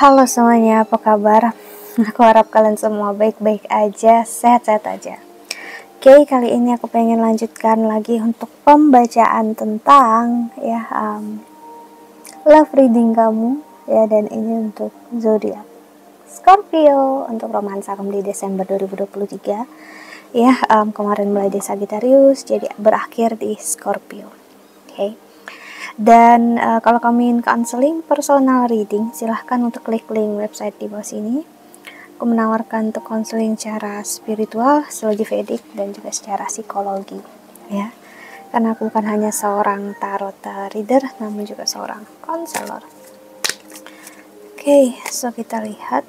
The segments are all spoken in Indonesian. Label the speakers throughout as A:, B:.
A: Halo semuanya, apa kabar? Aku harap kalian semua baik-baik aja, sehat-sehat aja. Oke, kali ini aku pengen lanjutkan lagi untuk pembacaan tentang love reading kamu ya, dan ini untuk zodiak Scorpio untuk romansa kamu di Desember 2023 ya. Kemarin mulai di Sagittarius, jadi berakhir di Scorpio. Oke. Dan kalau kamu ingin counseling personal reading, silahkan untuk klik link website di bawah sini. Aku menawarkan untuk counseling secara spiritual, astrologi Vedic, dan juga secara psikologi ya. Karena aku bukan hanya seorang tarot reader, namun juga seorang konselor. Oke, so kita lihat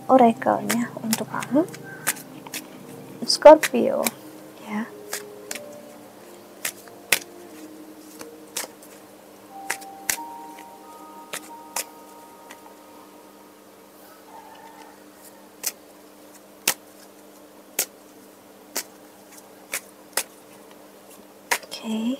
A: oracle-nya untuk kamu Scorpio ya. Oke.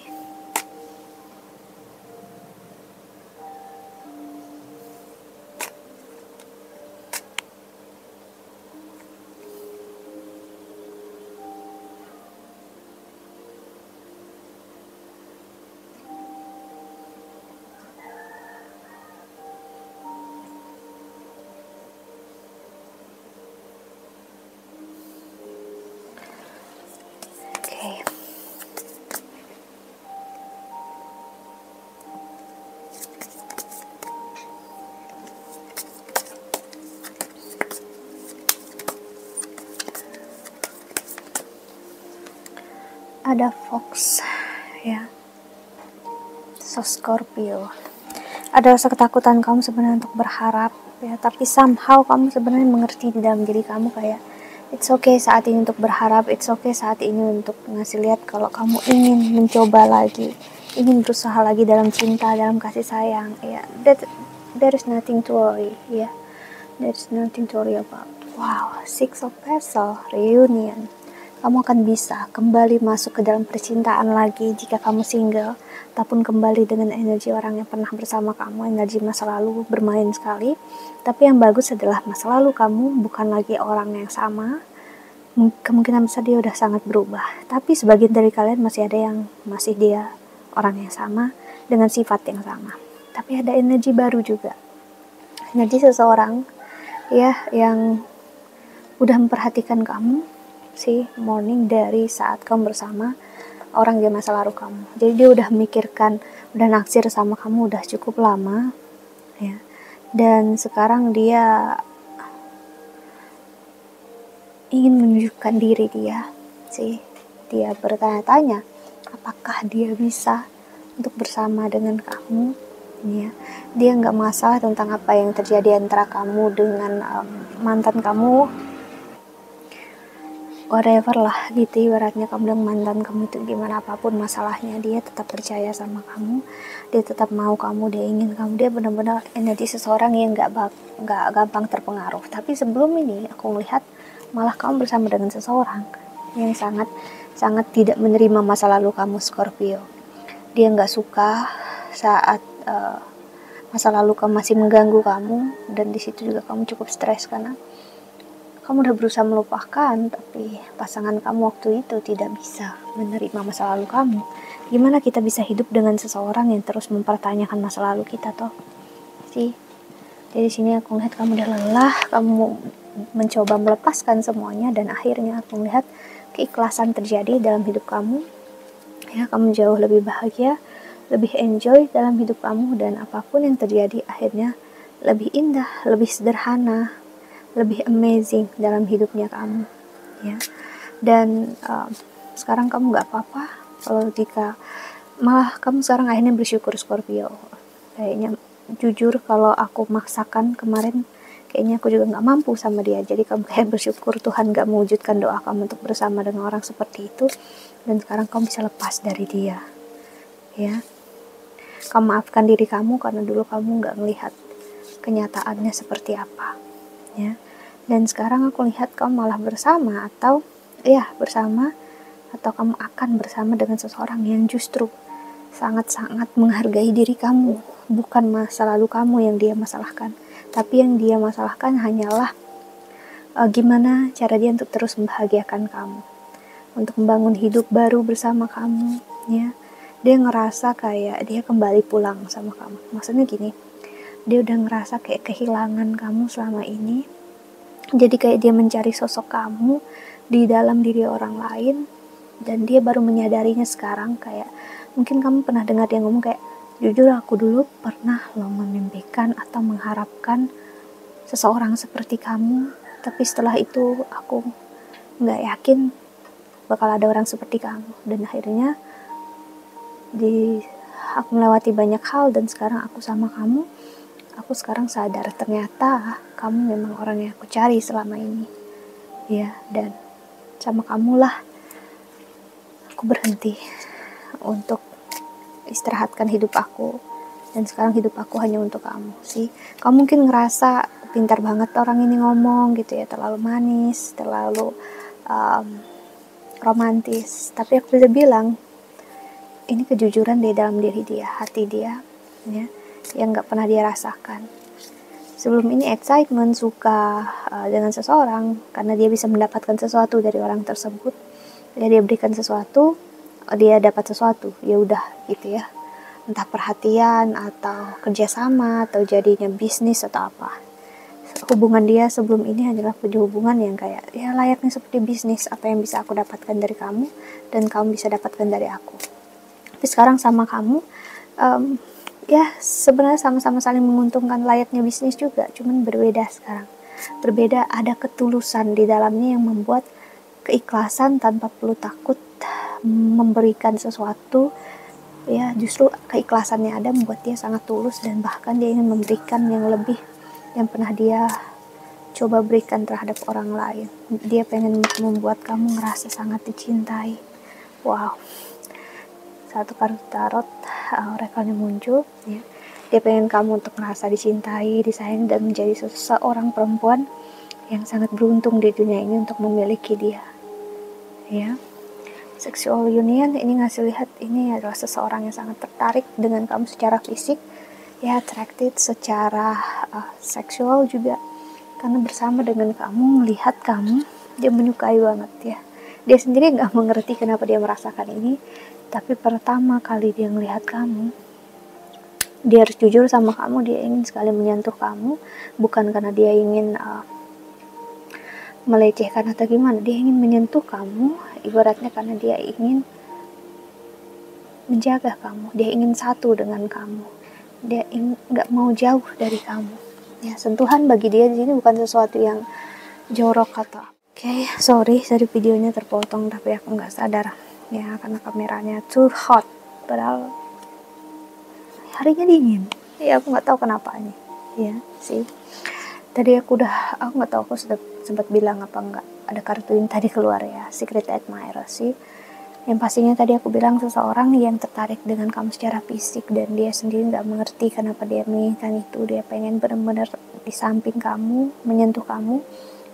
A: Ada Fox ya. So Scorpio, ada rasa ketakutan kamu sebenarnya untuk berharap ya, tapi somehow kamu sebenarnya mengerti di dalam diri kamu kayak it's okay saat ini untuk berharap, it's okay saat ini untuk ngasih lihat kalau kamu ingin mencoba lagi, ingin berusaha lagi dalam cinta, dalam kasih sayang ya. There is nothing to worry ya. There is nothing to worry about. Wow, Six of Pentacles reunion. Kamu akan bisa kembali masuk ke dalam percintaan lagi jika kamu single, ataupun kembali dengan energi orang yang pernah bersama kamu, energi masa lalu bermain sekali. Tapi yang bagus adalah masa lalu kamu bukan lagi orang yang sama. Kemungkinan besar dia udah sangat berubah. Tapi sebagian dari kalian masih ada yang masih dia orang yang sama dengan sifat yang sama. Tapi ada energi baru juga. Energi seseorang ya yang udah memperhatikan kamu si morning dari saat kamu bersama orang di masa lalu kamu. Jadi dia udah memikirkan, udah naksir sama kamu udah cukup lama ya. Dan sekarang dia ingin menunjukkan diri dia sih. Dia bertanya-tanya apakah dia bisa untuk bersama dengan kamu ya. Dia nggak masalah tentang apa yang terjadi antara kamu dengan mantan kamu, whatever lah gitu, ibaratnya kamu dengan mantan kamu itu gimana apapun masalahnya, dia tetap percaya sama kamu, dia tetap mau kamu, dia ingin kamu, dia benar-benar energi seseorang yang nggak gampang terpengaruh. Tapi sebelum ini aku melihat malah kamu bersama dengan seseorang yang sangat tidak menerima masa lalu kamu Scorpio. Dia nggak suka saat masa lalu kamu masih mengganggu kamu, dan di situ juga kamu cukup stres karena kamu udah berusaha melupakan, tapi pasangan kamu waktu itu tidak bisa menerima masa lalu kamu. Gimana kita bisa hidup dengan seseorang yang terus mempertanyakan masa lalu kita toh? Sih. Jadi sini aku lihat kamu udah lelah, kamu mencoba melepaskan semuanya, dan akhirnya aku lihat keikhlasan terjadi dalam hidup kamu. Ya, kamu jauh lebih bahagia, lebih enjoy dalam hidup kamu, dan apapun yang terjadi akhirnya lebih indah, lebih sederhana, lebih amazing dalam hidupnya kamu ya. Dan sekarang kamu nggak apa-apa kalau jika malah kamu sekarang akhirnya bersyukur Scorpio. Kayaknya jujur kalau aku maksakan kemarin, kayaknya aku juga nggak mampu sama dia. Jadi kamu kayak bersyukur Tuhan nggak mewujudkan doa kamu untuk bersama dengan orang seperti itu, dan sekarang kamu bisa lepas dari dia ya. Kamu maafkan diri kamu karena dulu kamu nggak melihat kenyataannya seperti apa ya. Dan sekarang aku lihat kamu malah bersama, atau kamu akan bersama dengan seseorang yang justru sangat-sangat menghargai diri kamu, bukan masa lalu kamu yang dia masalahkan. Tapi yang dia masalahkan hanyalah gimana cara dia untuk terus membahagiakan kamu, untuk membangun hidup baru bersama kamu, ya. Dia ngerasa kayak dia kembali pulang sama kamu. Maksudnya gini, dia udah ngerasa kayak kehilangan kamu selama ini. Jadi kayak dia mencari sosok kamu di dalam diri orang lain, dan dia baru menyadarinya sekarang. Kayak mungkin kamu pernah dengar dia ngomong kayak, jujur aku dulu pernah loh memimpikan atau mengharapkan seseorang seperti kamu, tapi setelah itu aku nggak yakin bakal ada orang seperti kamu. Dan akhirnya aku melewati banyak hal, dan sekarang aku sama kamu, aku sekarang sadar ternyata kamu memang orang yang aku cari selama ini, ya. Dan sama kamulah aku berhenti untuk istirahatkan hidup aku, dan sekarang hidup aku hanya untuk kamu sih. Kamu mungkin ngerasa pintar banget orang ini ngomong gitu ya, terlalu manis, terlalu romantis, tapi aku bisa bilang ini kejujuran di dalam diri dia, hati dia, ya, yang nggak pernah dia rasakan. Sebelum ini excitement, suka dengan seseorang karena dia bisa mendapatkan sesuatu dari orang tersebut. Ya, dia berikan sesuatu, dia dapat sesuatu, ya udah gitu ya. Entah perhatian atau kerjasama atau jadinya bisnis atau apa. Hubungan dia sebelum ini adalah hubungan yang kayak ya layaknya seperti bisnis, apa yang bisa aku dapatkan dari kamu dan kamu bisa dapatkan dari aku. Tapi sekarang sama kamu, ya sebenarnya sama-sama saling menguntungkan, layaknya bisnis juga, cuman berbeda sekarang. Berbeda, ada ketulusan di dalamnya yang membuat keikhlasan tanpa perlu takut memberikan sesuatu, ya. Justru keikhlasannya ada membuat dia sangat tulus, dan bahkan dia ingin memberikan yang lebih yang pernah dia coba berikan terhadap orang lain. Dia pengen membuat kamu ngerasa sangat dicintai. Wow, satu kartu tarot orakelnya muncul, ya. Dia pengen kamu untuk merasa dicintai, disayang, dan menjadi seseorang perempuan yang sangat beruntung di dunia ini untuk memiliki dia, ya. Sexual union ini ngasih lihat ini adalah seseorang yang sangat tertarik dengan kamu secara fisik, ya, attracted secara seksual juga, karena bersama dengan kamu, melihat kamu, dia menyukai banget, ya. Dia sendiri nggak mengerti kenapa dia merasakan ini, tapi pertama kali dia melihat kamu, dia harus jujur sama kamu, dia ingin sekali menyentuh kamu, bukan karena dia ingin melecehkan atau gimana. Dia ingin menyentuh kamu, ibaratnya karena dia ingin menjaga kamu, dia ingin satu dengan kamu, dia nggak mau jauh dari kamu, ya. Sentuhan bagi dia di sini bukan sesuatu yang jorok atau sorry videonya terpotong, tapi aku nggak sadar, ya, karena kameranya too hot, padahal harinya dingin, ya. Aku nggak tahu kenapa nih, ya sih. Tadi aku nggak tahu, aku sudah sempat bilang apa enggak, ada kartu yang tadi keluar, ya, Secret Admirer sih. Yang pastinya tadi aku bilang seseorang yang tertarik dengan kamu secara fisik, dan dia sendiri nggak mengerti kenapa dia menginginkan itu. Dia pengen benar-benar di samping kamu, menyentuh kamu,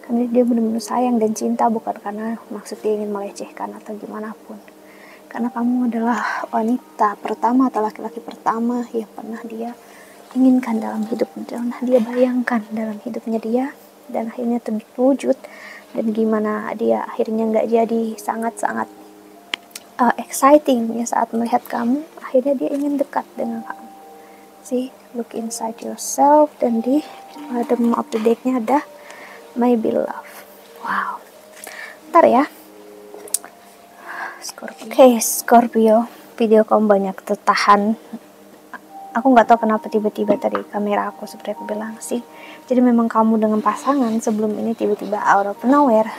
A: karena dia benar-benar sayang dan cinta, bukan karena maksud dia ingin melecehkan atau gimana pun. Karena kamu adalah wanita pertama atau laki-laki pertama yang pernah dia inginkan dalam hidupnya, pernah dia bayangkan dalam hidupnya dia, dan akhirnya terwujud. Dan gimana dia akhirnya nggak jadi sangat-sangat exciting ya saat melihat kamu, akhirnya dia ingin dekat dengan kamu. See, look inside yourself, dan di bottom of the deck-nya ada My Beloved. Wow. Ntar ya. Scorpio, video kamu banyak tertahan. Aku nggak tahu kenapa tiba-tiba tadi kamera aku seperti aku bilang sih. Jadi memang kamu dengan pasangan sebelum ini tiba-tiba out of nowhere,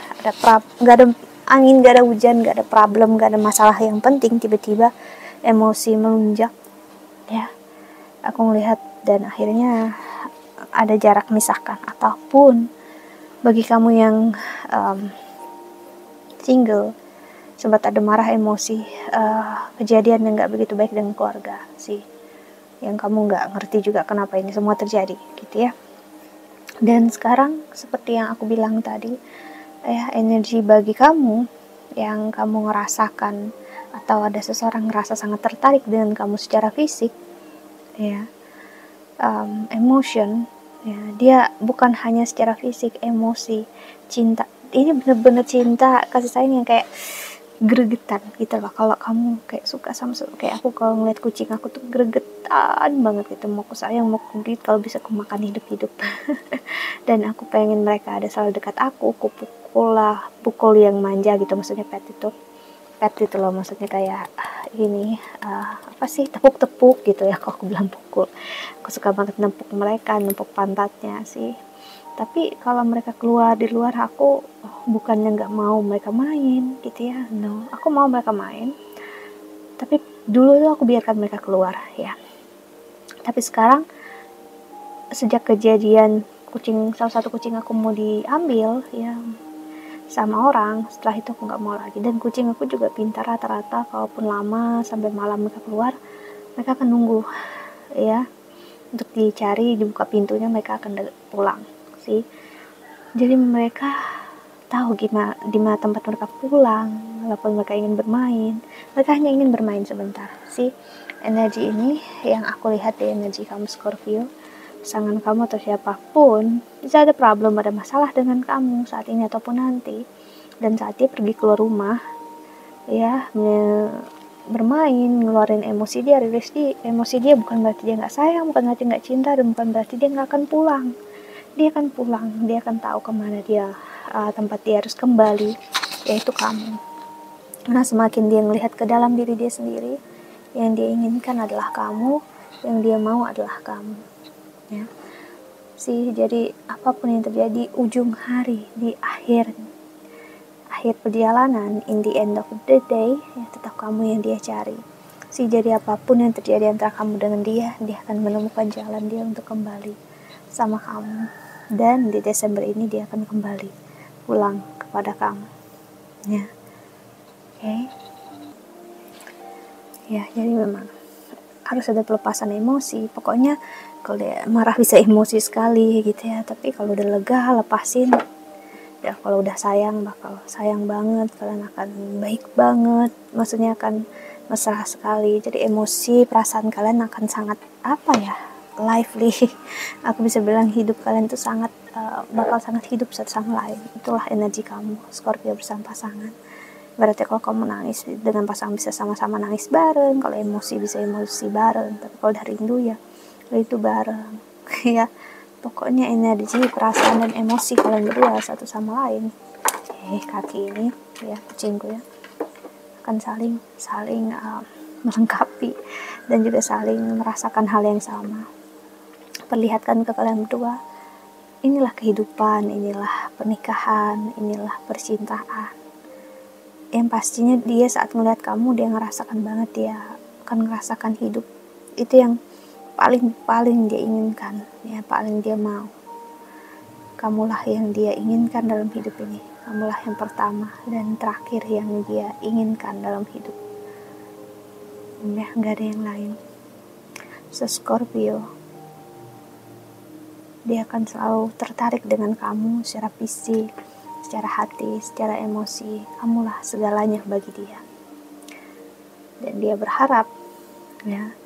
A: nggak ada angin, gak ada hujan, gak ada problem, gak ada masalah yang penting, tiba-tiba emosi melunjak, ya. Aku ngelihat, dan akhirnya ada jarak misahkan. Ataupun bagi kamu yang single, sempat ada marah, emosi, kejadian yang gak begitu baik dengan keluarga sih, yang kamu gak ngerti juga kenapa ini semua terjadi gitu ya. Dan sekarang seperti yang aku bilang tadi, ya, energi bagi kamu yang kamu ngerasakan atau ada seseorang ngerasa sangat tertarik dengan kamu secara fisik, ya, emotion, Ya, dia bukan hanya secara fisik, emosi, cinta. Ini bener-bener cinta, kasih sayang yang kayak gregetan gitu loh. Kalau kamu kayak suka sama kayak aku, kalau ngeliat kucing aku tuh gregetan banget gitu, mau aku sayang, mau aku gitu, kalau bisa aku makan hidup-hidup. Dan aku pengen mereka ada selalu dekat aku pukul lah, pukul yang manja gitu, maksudnya pet gitu loh, maksudnya kayak ini apa sih, tepuk-tepuk gitu ya. Kalau aku bilang pukul, aku suka banget nempuk mereka, nempuk pantatnya sih. Tapi kalau mereka keluar di luar, aku bukannya nggak mau mereka main gitu ya, no, aku mau mereka main, tapi dulu tuh aku biarkan mereka keluar ya. Tapi sekarang sejak kejadian salah satu kucing aku mau diambil ya sama orang, setelah itu aku nggak mau lagi. Dan kucing aku juga pintar, rata-rata kalaupun lama sampai malam mereka keluar, mereka akan nunggu ya, untuk dicari, dibuka pintunya, mereka akan pulang sih. Jadi mereka tahu gimana di mana tempat mereka pulang. Walaupun mereka ingin bermain, mereka hanya ingin bermain sebentar sih. Energi ini yang aku lihat di energi kamu Scorpio, pasangan kamu atau siapapun bisa ada problem, ada masalah dengan kamu saat ini ataupun nanti. Dan saat dia pergi keluar rumah ya, bermain, ngeluarin emosi dia, rilis di emosi dia, bukan berarti dia nggak sayang, bukan berarti nggak cinta, dan bukan berarti dia nggak akan pulang. Dia akan pulang, dia akan tahu kemana dia, tempat dia harus kembali, yaitu kamu. Karena semakin dia melihat ke dalam diri dia sendiri, yang dia inginkan adalah kamu, yang dia mau adalah kamu ya sih. Jadi apapun yang terjadi, ujung hari, di akhir perjalanan, in the end of the day ya, tetap kamu yang dia cari sih. Jadi apapun yang terjadi antara kamu dengan dia akan menemukan jalan dia untuk kembali sama kamu. Dan di Desember ini dia akan kembali pulang kepada kamu ya. Oke. Ya, jadi memang harus ada pelepasan emosi. Pokoknya kalau dia marah bisa emosi sekali gitu ya, tapi kalau udah lega, lepasin ya. Kalau udah sayang, bakal sayang banget, kalian akan baik banget, maksudnya akan mesra sekali. Jadi emosi, perasaan kalian akan sangat apa ya, lively. Aku bisa bilang hidup kalian tuh sangat bakal sangat hidup satu sama lain. Itulah energi kamu Scorpio bersama pasangan. Berarti kalau kamu nangis dengan pasangan bisa sama-sama nangis bareng, kalau emosi bisa emosi bareng, tapi kalau udah rindu ya itu bareng ya. Pokoknya energi, perasaan, dan emosi kalian berdua satu sama lain. Kaki ini ya, kucingku ya, akan saling melengkapi dan juga saling merasakan hal yang sama. Perlihatkan ke kalian berdua, inilah kehidupan, inilah pernikahan, inilah percintaan. Yang pastinya dia saat melihat kamu, dia ngerasakan banget, dia akan ngerasakan hidup. Itu yang paling dia inginkan ya, paling dia mau. Kamulah yang dia inginkan dalam hidup ini. Kamulah yang pertama dan terakhir yang dia inginkan dalam hidup ya, nggak ada yang lain. So Scorpio, dia akan selalu tertarik dengan kamu secara fisik, secara hati, secara emosi. Kamulah segalanya bagi dia. Dan dia berharap ya,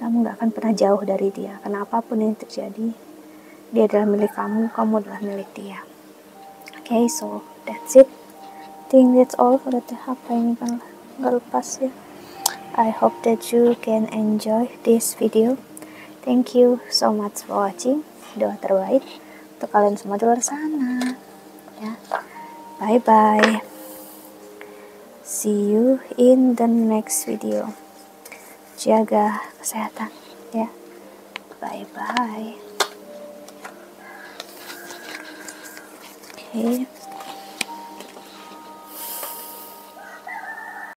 A: kamu gak akan pernah jauh dari dia. Karena apapun yang terjadi, dia adalah milik kamu, kamu adalah milik dia. Okay, so that's it. I think that's all for apa yang kan gak lepas ya. I hope that you can enjoy this video. Thank you so much for watching. Doa terbaik untuk kalian semua di luar sana ya. Bye bye. See you in the next video. Jaga kesehatan ya. Bye bye. Okay.